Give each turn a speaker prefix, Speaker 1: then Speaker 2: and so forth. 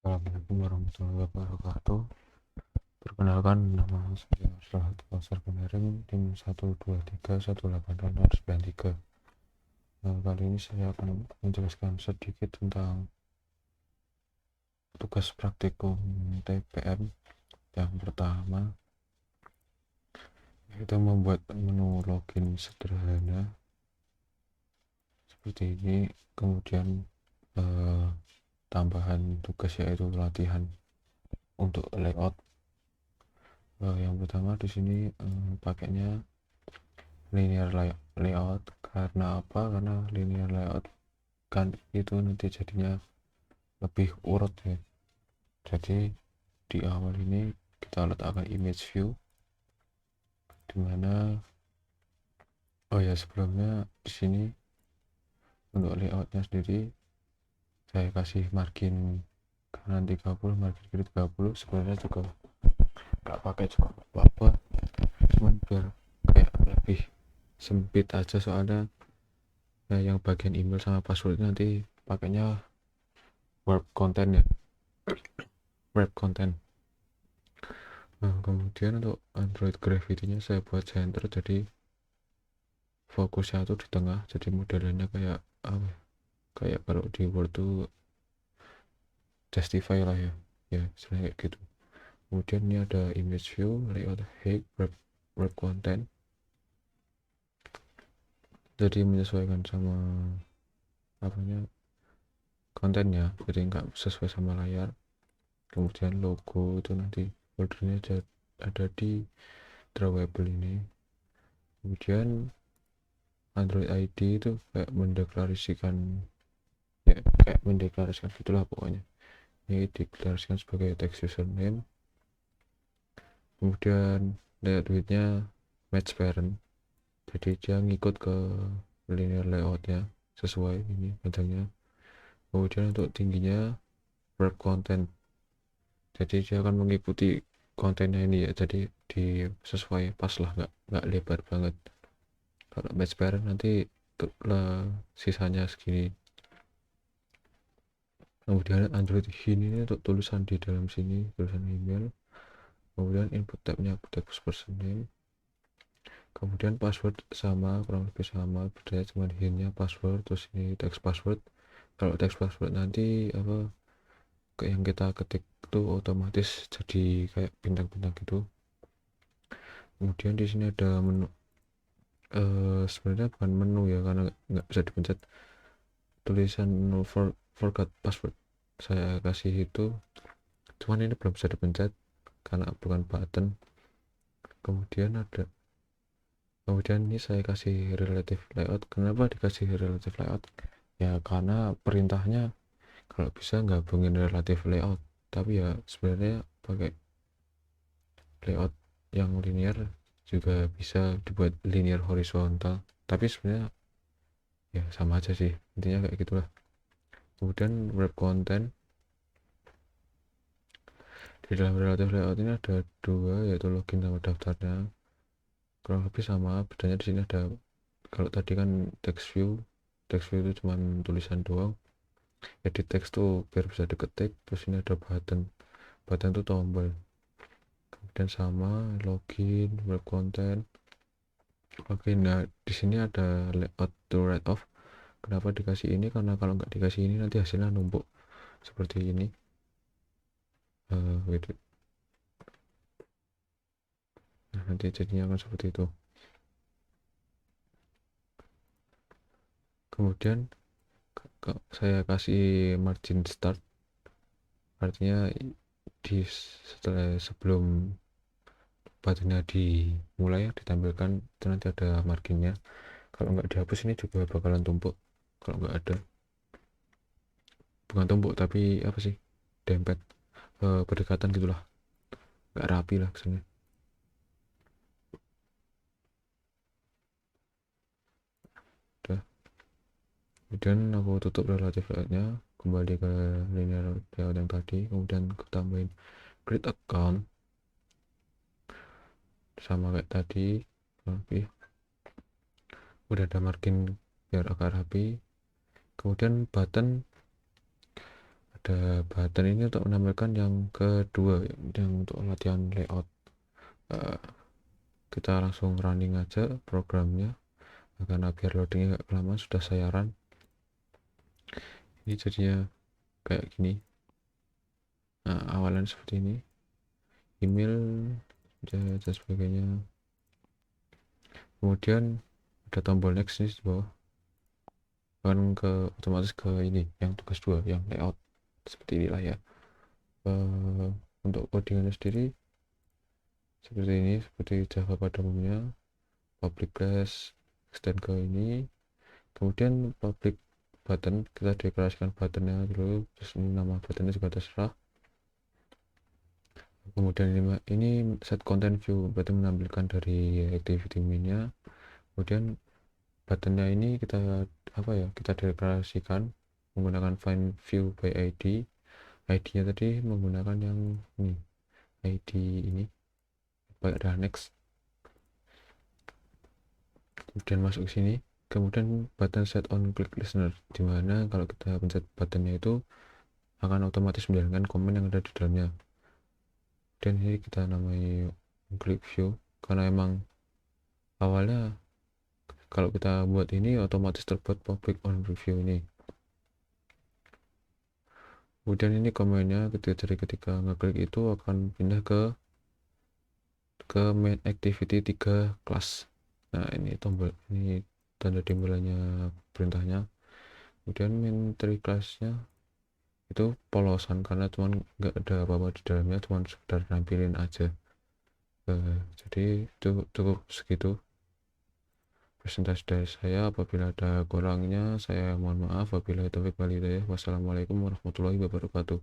Speaker 1: Assalamualaikum warahmatullahi wabarakatuh. Perkenalkan, nama saya Selamat Kausar Kemarin, tim 1231893. Kali ini saya akan menjelaskan sedikit tentang tugas praktikum TPM. Yang pertama, kita membuat menu login sederhana seperti ini. Kemudian tambahan tugas yaitu latihan untuk layout. Yang pertama di sini pakainya linear layout. Karena apa? Karena linear layout kan itu nanti jadinya lebih urut ya. Jadi di awal ini kita letakkan image view, dimana sebelumnya di sini untuk layoutnya sendiri saya kasih margin kanan 30, margin kiri 30. Sebenarnya juga nggak pakai juga apa-apa, cuman biar kayak lebih sempit aja, soalnya yang bagian email sama password nanti pakainya web content ya, web content. Kemudian untuk Android Gravity-nya saya buat center, jadi fokusnya tuh di tengah, jadi modelannya kayak apa? Kayak kalau di Word tuh Justify lah ya, istilahnya kayak gitu. Kemudian ini ada image view, layout height, web content, jadi menyesuaikan sama kontennya, jadi nggak sesuai sama layar. Kemudian logo itu nanti foldernya ada di drawable ini. Kemudian Android ID itu kayak mendeklarasikan gitulah pokoknya. Ini dideklarasikan sebagai text username. Kemudian layout widthnya match parent, jadi dia ngikut ke linear layoutnya sesuai ini panjangnya. Kemudian untuk tingginya wrap content, jadi dia akan mengikuti kontennya ini ya, jadi sesuai pas lah, nggak lebar banget. Kalau match parent nanti sisanya segini. Kemudian Android Hint ini untuk tulisan di dalam sini, tulisan email. Kemudian input tabnya text person name. Kemudian password sama, kurang lebih sama, bedanya cuma hintnya password, terus ini text password. Kalau text password nanti yang kita ketik itu otomatis jadi kayak bintang-bintang gitu. Kemudian di sini ada menu, sebenarnya bukan menu ya, karena nggak bisa dipencet, tulisan forgot password saya kasih itu, cuman ini belum bisa dipencet karena bukan button. Kemudian ini saya kasih relative layout. Kenapa dikasih relative layout? Ya karena perintahnya kalau bisa gabungin relative layout, tapi ya sebenarnya pakai layout yang linear juga bisa dibuat linear horizontal, tapi sebenarnya ya sama aja sih, intinya kayak gitulah. Kemudian wrap content, di dalam relative layout ini ada dua, yaitu login sama daftarnya. Kurang lebih sama, bedanya di sini ada, kalau tadi kan text view itu cuma tulisan doang, edit text tuh biar bisa diketik. Terus ini ada button tuh tombol. Kemudian sama login, web content. Oke, nah di sini ada layout to write off. Kenapa dikasih ini? Karena kalau nggak dikasih ini nanti hasilnya numpuk seperti ini. Nah, nanti jadinya akan seperti itu. Kemudian saya kasih margin start, artinya sebelum buttonnya dimulai ditampilkan itu nanti ada marginnya. Kalau nggak dihapus ini juga bakalan tumpuk kalau nggak ada, bukan tumpuk tapi apa sih, dempet, berdekatan gitulah, nggak rapi lah kesannya. Udah, kemudian aku tutup relatif layoutnya, kembali ke linear layout yang tadi. Kemudian aku tambahin create account sama kayak tadi, tapi udah ada margin biar agak rapi. Kemudian button ada button ini untuk menampilkan yang kedua, yang untuk latihan layout. Kita langsung running aja programnya karena biar loadingnya gak kelamaan. Sudah saya run, ini jadinya kayak gini. Nah, awalan seperti ini, email dan sebagainya. Kemudian ada tombol next nih di bawah, kan ke otomatis ke ini yang tugas 2 yang layout seperti inilah ya. Untuk codingannya sendiri seperti ini, seperti Java pada umumnya, public class extend ke ini, kemudian public button kita deklarasikan buttonnya dulu, terus ini nama buttonnya juga terserah. Kemudian ini set content view, berarti menampilkan dari activity main-nya. Kemudian buttonnya ini kita kita deklarasikan menggunakan find view by ID. ID-nya tadi menggunakan yang ini, ID ini pada next. Kemudian masuk ke sini, kemudian button set on click listener, dimana kalau kita pencet buttonnya itu akan otomatis menjalankan komen yang ada di dalamnya. Dan ini kita namai click view karena emang awalnya kalau kita buat ini otomatis terbuat public on review ini. Kemudian ini komennya ketika ngeklik itu akan pindah ke main activity 3 kelas. Nah, ini tombol, ini tanda timbalannya perintahnya. Kemudian main 3 kelasnya itu polosan karena cuman nggak ada apa-apa di dalamnya, cuman sekedar nampilin aja. Jadi itu cukup segitu presentasi dari saya. Apabila ada kurangnya saya mohon maaf. Wabillahi taufiq wal hidayah. Wassalamualaikum warahmatullahi wabarakatuh.